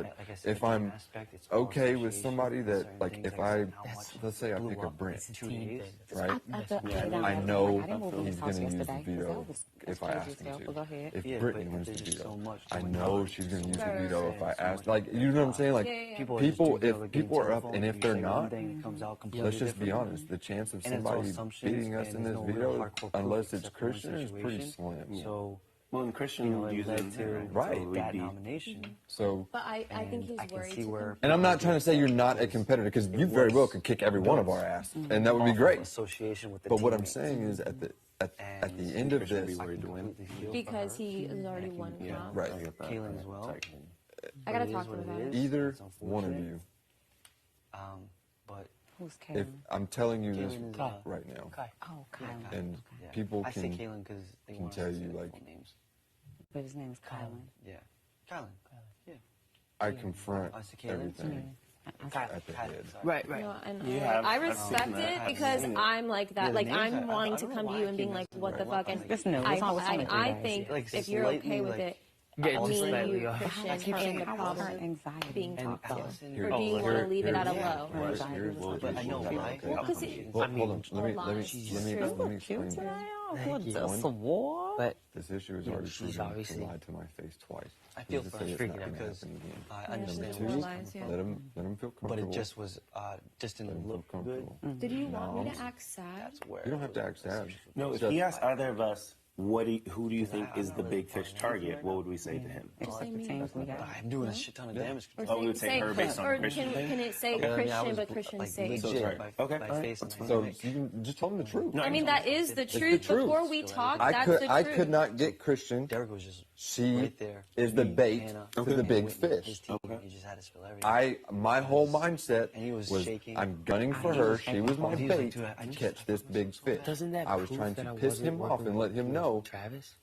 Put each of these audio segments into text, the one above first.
but if I'm okay with somebody that, like, if let's say I pick a Brent, right? I know he's going to use the veto if I ask him to. If Brittany wins the veto, I know she's going to use the veto if I ask. Like, you know what I'm saying? Like, if people are up and if they're not, let's just be honest. The chance of somebody beating us in this veto, unless it's Christian, is pretty slim. So, well, in Christian using that nomination. So, but I think he's worried. And I'm not trying to say you're not a competitor, because you very well could kick every one of our ass, and that would be great. But what I'm saying is, at the end of this, because he has already won. Right. Kaylin as well. I gotta talk to him about it. Either one of you. But who's Kaylin? If I'm telling you this right now, and people I say can Kaylin because they want tell to you, say like, names. But his name is Kylan. Yeah, Kylan. Yeah. I confront Kaylin? everything at the head. Right. No, and I respect it because I'm like that. Like, I'm wanting to come to you and being like, what the fuck? And I think if you're okay with it, me and you, Christian, are in the problem being talked to. Or do you want to leave it at a low? But I know why. Hold on. Let me explain this. But this issue is already proven to lie to my face twice. I feel for freaking out because I understand Number two, let him feel comfortable. But it just was, just didn't look good. Did you want me to act sad? You don't have to act sad. No, if he asked either of us, who do you think is the big fish target? What would we say to him? I'm doing a shit ton of damage. Oh, we would say her based on Christian. Can it say Christian, but Christian say? Okay. So you can just tell him the truth. I mean, that is the truth. Before we talk, that's the truth. I could not get Christian. She is the bait to the big fish. My whole mindset was, I'm gunning for her. She was my bait to catch this big fish. I was trying to piss him off and let him know,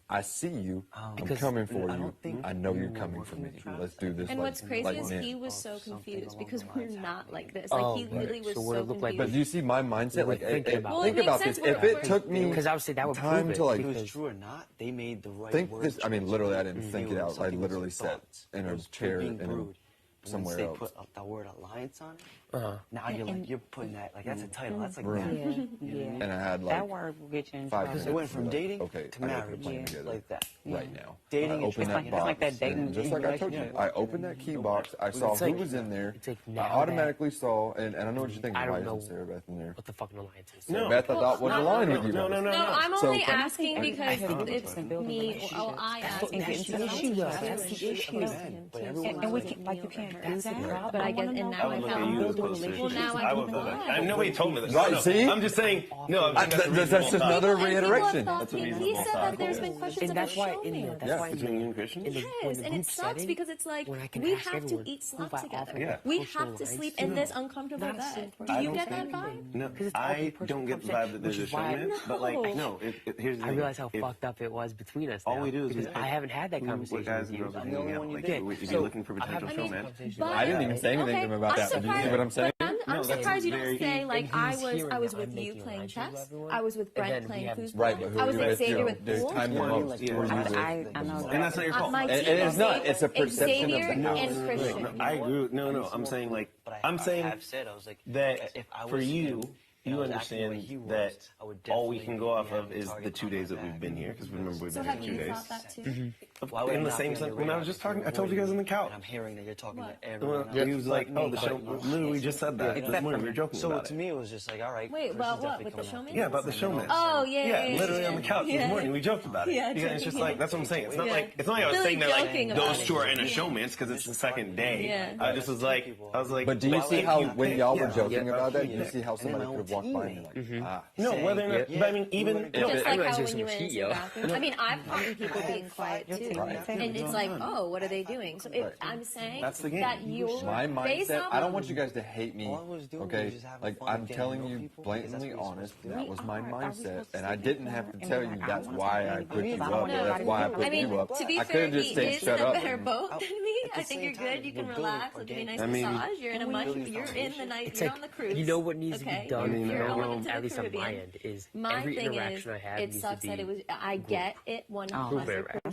I see you. I'm coming for you. I know you're coming for me. Let's do this. And what's crazy is he was so confused because we're not like this. Like, he literally was so confused. But do you see my mindset? Like, think about this. If it took me time to, like, if it's true or not, they made the right think this. I mean, literally, I didn't think it out. I literally sat in a chair somewhere else. Once they put the word alliance on it, now you're putting that, like, that's a title. That's like that. And I had, like, that word will get you in 5 trouble. minutes. It went from dating to marriage, like that. Right now. Dating I opened that box. like that dating. Just like I told you, I opened that key box. I saw who was in there. I automatically saw, and I know what you're thinking. I Why don't know isn't Sarah Beth in there? what the fucking alliance is. Sarah Beth, I thought was aligned with you guys. No. No, I'm only So- asking because it's me. Oh, I asked. That's the issue, though. That's the issue. And we can, like, you can't do that. But I guess, and now I found. Well, now I can lie. Nobody told me that. Right, see? I'm just saying. No, That's another reiteration. He said that there's been questions about showmance. That's why between you and Christian. Yes, and it sucks because it's like we have to eat slop together. We have to sleep in this uncomfortable bed. Do you get that vibe? No, I don't get the vibe that there's a showman. But, like, no, here's the thing. I realize how fucked up it was between us. All we do is I haven't had that conversation guys with and girls you. are hanging out. Like, if you're looking for potential showman. I didn't even say anything to him about that. But you see what I'm saying? I'm surprised you don't say, like, I was with you playing chess. I was with Brent playing foosball. Right, but who I are was you with with? Xavier with There's pool. time limits. Who are you with? I know And that's not your fault. My team It's not. It's a perception Xavier of the house. and Christian. I agree. No. I'm saying, like, that for you, you understand that all we can go off of is the 2 days that we've been here, because remember we've been here 2 days. Thought that too? In the same sense, when I was just talking, I told you guys on the couch. I'm hearing that you're talking to everyone else. He was like, "Oh, the show." Literally, we just said that this morning. We were joking So about to it. me, it was just like, all right. Wait, about what? With the showman? Yeah, about the showman. Oh, yeah. Literally on the couch this morning, we joked about it. Yeah, It's just like, that's what I'm saying. It's not like I was saying that, like, those two are in a showman's because it's the second day. I just was like, But do you see how when y'all were joking about that, you see how somebody could have walked by and like, no, whether or not, but I mean, even Just like how when you went into the bathroom. I mean, I've caught people being quiet too. And it's like, oh, what are they doing? So I'm saying that you're my based mindset. off I don't want you guys to hate me. Okay, like, I'm telling you people, blatantly honest. That was my mindset, and I didn't have to tell you that's why I put you up. Or that's why I put you up. To be I fair, could have he just stayed is shut in a up. better boat than me. I think you're good. You can relax. I'll give you a nice massage. You're in a much. You're in the night. You're on the cruise. You know what needs to be done, You're at least on my end, is my every thing interaction is, I have it needs sucks to that be it was. I get it 100%.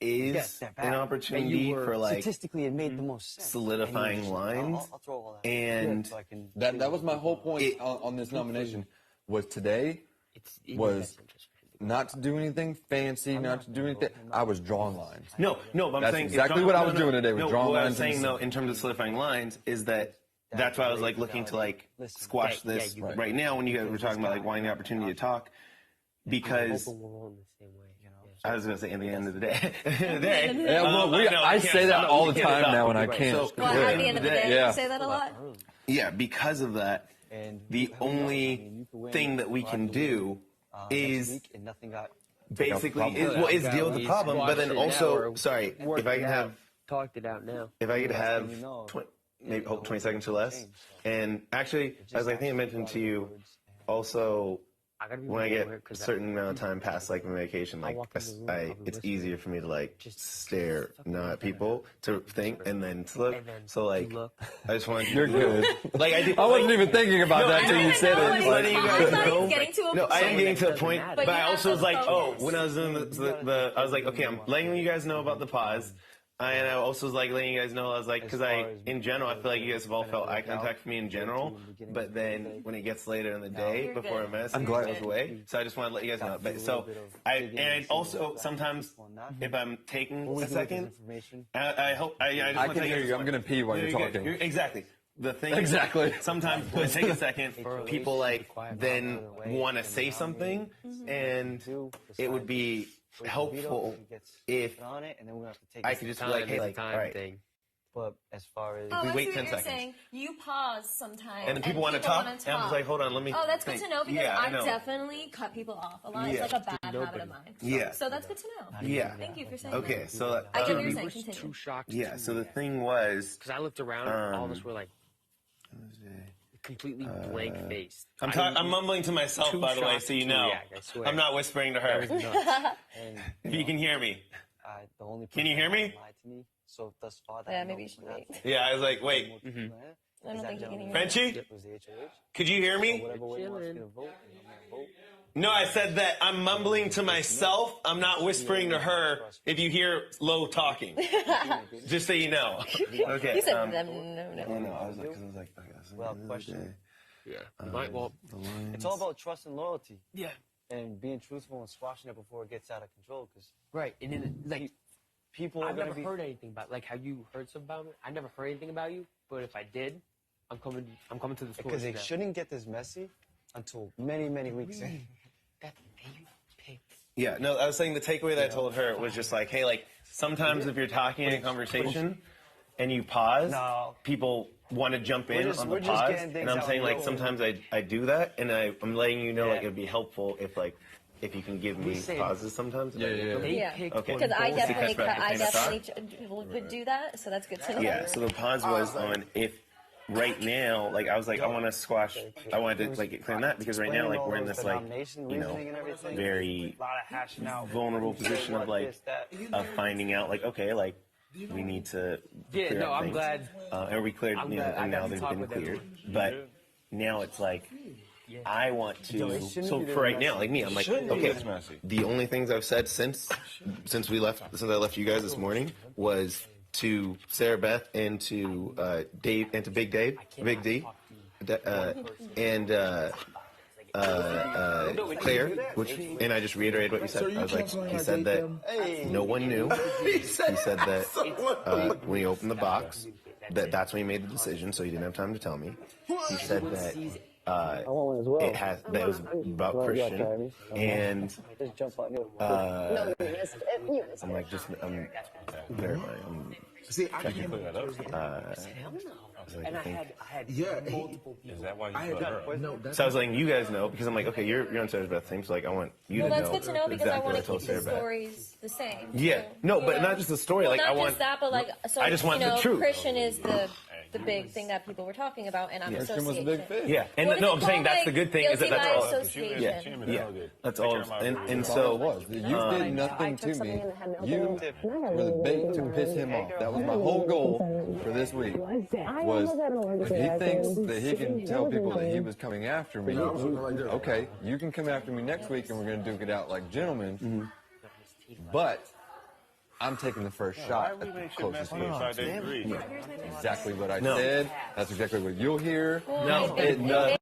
is an opportunity for like statistically it made the most sense. solidifying lines. I'll throw all that. And So I can That was my whole point on this nomination. Was today was not to do anything fancy, not to do anything. I was drawing lines. No, but I'm That's saying exactly what I was doing today. Was drawing what I lines. was saying though, in terms of solidifying lines, is that that's why I was like looking to like squash this right now when you guys were talking about like wanting the opportunity to talk, because I was going to say in the end of the day. Yeah, well, I say that all the time now, and I can't. Well, at the end of the day, you say that a lot. Yeah, because of that, the only thing that we can do is basically is deal with the problem, but then also, sorry, if I can have talked it out now. If I could have maybe 20 seconds or less. And actually, as I think I mentioned to you, also, when I get a certain amount of time past like my vacation, like it's easier for me to like stare not at people to think and then to look. So like, I just wanted. You're good. Like I wasn't even thinking about that until you said it. Letting you guys know. No, I am getting to a point, but I also was like, focus. when I was doing the I was like, okay, I'm letting you guys know about the pause. And I also was like letting you guys know, I was like, because in general, I feel like you guys have all felt eye contact for me in general. But then when it gets later in the day, before a message goes away, so I just want to let you guys know. But so and also sometimes if I'm taking a second, I hope I just I want can to hear you. I'm gonna pee while you're talking. Exactly. The thing Exactly. Sometimes when I take a second, people like then want to say something, and it would be helpful if I could just be like, hey, like, all right. But as far as we wait 10 you're seconds. saying. You pause sometimes. And then people want to talk, and I'm just like, hold on, let me. Oh, that's good think. to know because Yeah, I I know. definitely cut people off a lot. It's Yeah. like a bad habit of mine. Yeah. So that's good to know. Yeah. Thank you for saying Okay, that. so I get what you're We saying. were Continue. too shocked. yeah, so the thing was, Because I looked around, all of us were like completely blank faced. I'm mumbling to myself, by the way, so you know. React, I swear. I'm not whispering to her. If you can hear me. the only Can you hear me? lied to me. So thus far, that Yeah, maybe you should wait. Yeah, I was like, wait, I don't think you can hear me. Frenchie, was the HOH. could you hear me? Whatever way you want to vote, I'm gonna vote. No, I said that I'm mumbling to myself. I'm not whispering to her if you hear low talking. Just so you know. Okay. You said no. no. I was like, okay. Well, question. Yeah. You might, well, It's all about trust and loyalty. yeah. And being truthful and squashing it before it gets out of control. Because Right. And then, like, people I've are going never to be... heard anything about, like, how you heard something about me. I never heard anything about you, but if I did, I'm coming to the store. Because it shouldn't get this messy until many, many weeks in. That you picked. Yeah, no, I was saying the takeaway that I told her was just like, hey, like, sometimes if you're talking in a conversation and you pause, people want to jump in on the we're just pause. getting things And I'm out saying, in the like, open. sometimes I do that, and I'm letting you know, like, it would be helpful if, like, if you can give me pauses sometimes. Yeah. They Yeah. picked Okay. Because I Just to definitely, catch back your train of thought. would do that, so that's good to know. Yeah, so the pause was on if right now, like, I was like, I want to squash, I wanted to, like, clear that because right now, like, we're in this, like, you know, very vulnerable position of, like, of finding out, like, okay, like, we need to Yeah, clear no, up I'm things. glad. And we cleared, you know, glad I and got now to they've talk been with them. cleared. But now it's like, I want to, so for right now, like me, I'm like, okay, the only things I've said since I left you guys this morning was to Sarah Beth and to Dave and to Big Dave, Big D, and Claire, and I just reiterated what you said. I was like, he said that no one knew. He said that when he opened the box, that's when he made the decision, so he didn't have time to tell me. He said that that it was about Christian, and I'm like, I'm verifying. See, I can clear that up. And I had multiple people. Is that why you put her? No, So I was letting you guys know because I'm like, okay, you're on Sarah Beth's team, so like I want you Well, to that's know good to know because I exactly want what to told keep the Sarah Beth. stories the same. Yeah, So, no, you but know? not just the story. Well, Like not I want, just that, but like, so I just want the truth. Christian is the big thing that people were talking about, and I'm Christian was a association. big fish. yeah, and What is no, it I'm saying called? that's Like, the good thing is that guilty that's by all. association. Yeah, that's all. And That's all it so was. You did nothing to me. You were the bait to piss him off. That was my whole goal for this week. Was if he thinks that he can tell people that he was coming after me, okay, you can come after me next week and we're going to duke it out like gentlemen. But I'm taking the first shot at the closest person. Reupload Day THREE. Exactly what I No. said. That's exactly what you'll hear. No. If